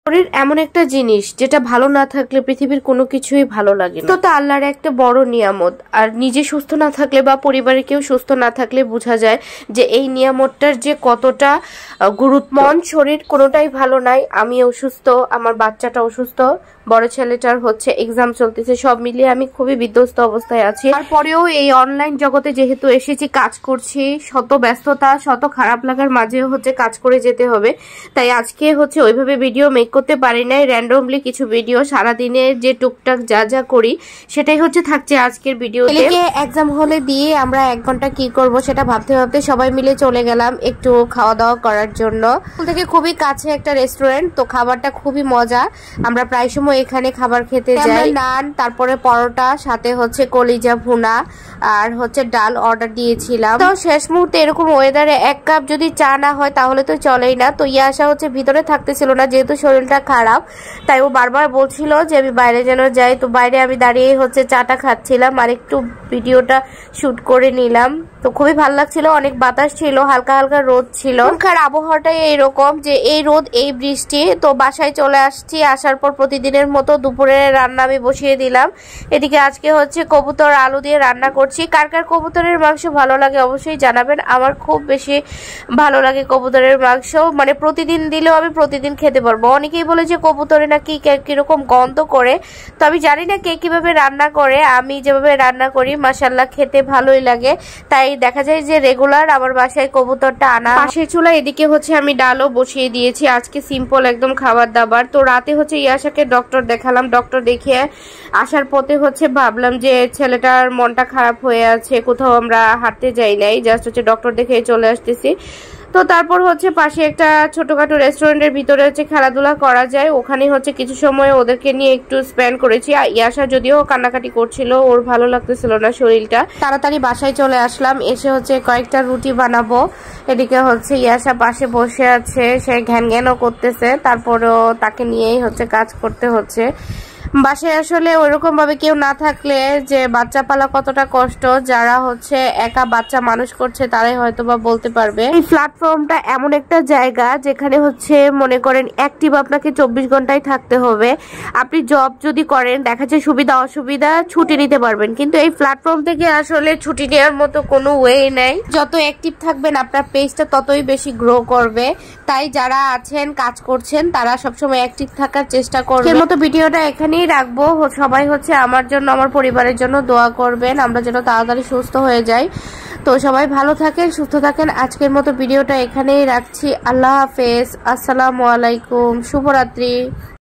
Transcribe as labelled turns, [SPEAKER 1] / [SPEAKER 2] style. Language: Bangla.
[SPEAKER 1] শরীর এমন একটা জিনিস যেটা ভালো না থাকলে পৃথিবীর কোনো কিছুই ভালো লাগে না। তো আল্লাহর একটা বড় নিয়ামত, আর নিজে সুস্থ না থাকলে বা পরিবারের কেউ সুস্থ না থাকলে বোঝা যায় যে এই নিয়ামতটার যে কতটা গুরুত্ব। মন শরীর কোনোটাই ভালো নাই, আমি অসুস্থ, আমার বাচ্চাটা অসুস্থ, বড় ছেলেটার হচ্ছে এক্সাম চলতেছে, সব মিলিয়ে আমি খুবই বিধ্বস্ত অবস্থায় আছি। তারপরেও এই অনলাইন জগতে যেহেতু এসেছি, কাজ করছি, শত ব্যস্ততা শত খারাপ লাগার মাঝেও হচ্ছে কাজ করে যেতে হবে, তাই আজকে হচ্ছে ওইভাবে ভিডিও মেক করতে পারি নাই। র্যান্ডমলি কিছু ভিডিও সারাদিনে যে টুকটাক যা যা করি সেটাই হচ্ছে থাকছে আজকের ভিডিওতে। এক্সাম হলে দিয়ে আমরা 1 ঘন্টা কি করব সেটা ভাবতে ভাবতে সবাই মিলে চলে গেলাম একটু খাওয়া দাওয়া করার জন্য। থেকে খুবই কাছে একটা রেস্টুরেন্ট, তো খাবারটা খুবই মজা, আমরা প্রায় সময় এখানে খাবার খেতে যাই। নান, তারপরে পরোটা, সাথে হচ্ছে কলিজা ভুনা আর হচ্ছে ডাল অর্ডার দিয়েছিলাম। তো শেষ মুহূর্তে এরকম ওয়েদারে 1 কাপ যদি চা না হয় তাহলে তো চলেই না। তো ইয়াশা হচ্ছে ভিতরে থাকতেছিল না, যেহেতু শরীরটা খারাপ, তাই ও বারবার বলছিল যে আমি বাইরে যেন যাই। তো বাইরে আমি দাঁড়িয়ে হচ্ছে চাটা খাচ্ছিলাম আর একটু ভিডিওটা শুট করে নিলাম। তো খুবই ভালো লাগছিল, অনেক বাতাস ছিল, হালকা হালকা রোদ ছিল। এখানকার আবহাওয়াটাই এইরকম যে এই রোদ এই বৃষ্টি। তো বাসায় চলে আসছি, আসার পর প্রতিদিনের মতো দুপুরের রান্না আমি বসিয়ে দিলাম। এদিকে আজকে হচ্ছে কবুতর আলু দিয়ে রান্না করছি। কার কার কবুতরের মাংস ভালো লাগে অবশ্যই জানাবেন। আমার খুব বেশি ভালো লাগে কবুতরের মাংস, মানে প্রতিদিন দিলেও আমি প্রতিদিন খেতে পারবো। অনেকেই বলে যে কবুতরে নাকি কিরকম গন্ধ করে, তো আমি জানি না কে কিভাবে রান্না করে, আমি যেভাবে রান্না করি মাশাআল্লাহ খেতে ভালোই লাগে। তাই দেখা যায় যে রেগুলার আমার বাসায় কবুতরটা আনা। পাশের চুলা এদিকে হচ্ছে আমি ডালও বসিয়ে দিয়েছি, আজকে সিম্পল একদম খাবার দাবার। তো রাতে হচ্ছে ইয়াশাকে ডক্টর দেখালাম, ডক্টর দেখিয়ে আসার পথে হচ্ছে ভাবলাম যে ছেলেটার মনটা খারাপ হয়ে আছে, কোথাও আমরা হাঁটতে যাই নাই, জাস্ট হচ্ছে ডক্টর দেখে চলে আসতেছি। তো তারপর হচ্ছে পাশে একটা ছোটখাটো রেস্টুরেন্টের ভিতরে হচ্ছে খেলাধুলা করা যায়, ওখানে হচ্ছে কিছু সময় ওদেরকে নিয়ে একটু স্পেন্ড করেছি। ইয়াশা যদিও কান্নাকাটি করছিল, ওর ভালো লাগতেছিল না শরীরটা। তাড়াতাড়ি বাসায় চলে আসলাম, এসে হচ্ছে কয়েকটা রুটি বানাবো। এদিকে হচ্ছে ইয়াশা পাশে বসে আছে, সে ঘ্যান ঘ্যানও করতেছে, তারপরেও তাকে নিয়েই হচ্ছে কাজ করতে হচ্ছে। বাসায় আসলে ওইরকম ভাবে কেউ না থাকলে যে বাচ্চা পালা কতটা কষ্ট, যারা হচ্ছে একা বাচ্চা মানুষ করছে তারাই হয়তো বা বলতে পারবে। এই প্ল্যাটফর্মটা এমন একটা জায়গা যেখানে হচ্ছে মনে করেন অ্যাক্টিভ আপনাকে 24 ঘন্টায় থাকতে হবে। আপনি জব যদি করেন দেখা যায় সুবিধা অসুবিধা ছুটি নিতে পারবেন, কিন্তু এই প্ল্যাটফর্ম থেকে আসলে ছুটি নেওয়ার মতো কোনো ওয়ে নেই। যত অ্যাক্টিভ থাকবেন আপনার পেজটা ততই বেশি গ্রো করবে। তাই যারা আছেন কাজ করছেন তারা সবসময় অ্যাক্টিভ থাকার চেষ্টা করবেন। এর মতো ভিডিওটা এখানেই রাখবো। সবাই হচ্ছে আমার জন্য আমার পরিবারের জন্য দোয়া করবেন, আমরা যেন তাড়াতাড়ি সুস্থ হয়ে যাই। তো সবাই ভালো থাকেন, সুস্থ থাকেন। আজকের মতো ভিডিওটা এখানেই রাখছি। আল্লাহ হাফেজ, আসসালামু আলাইকুম, শুভরাত্রি।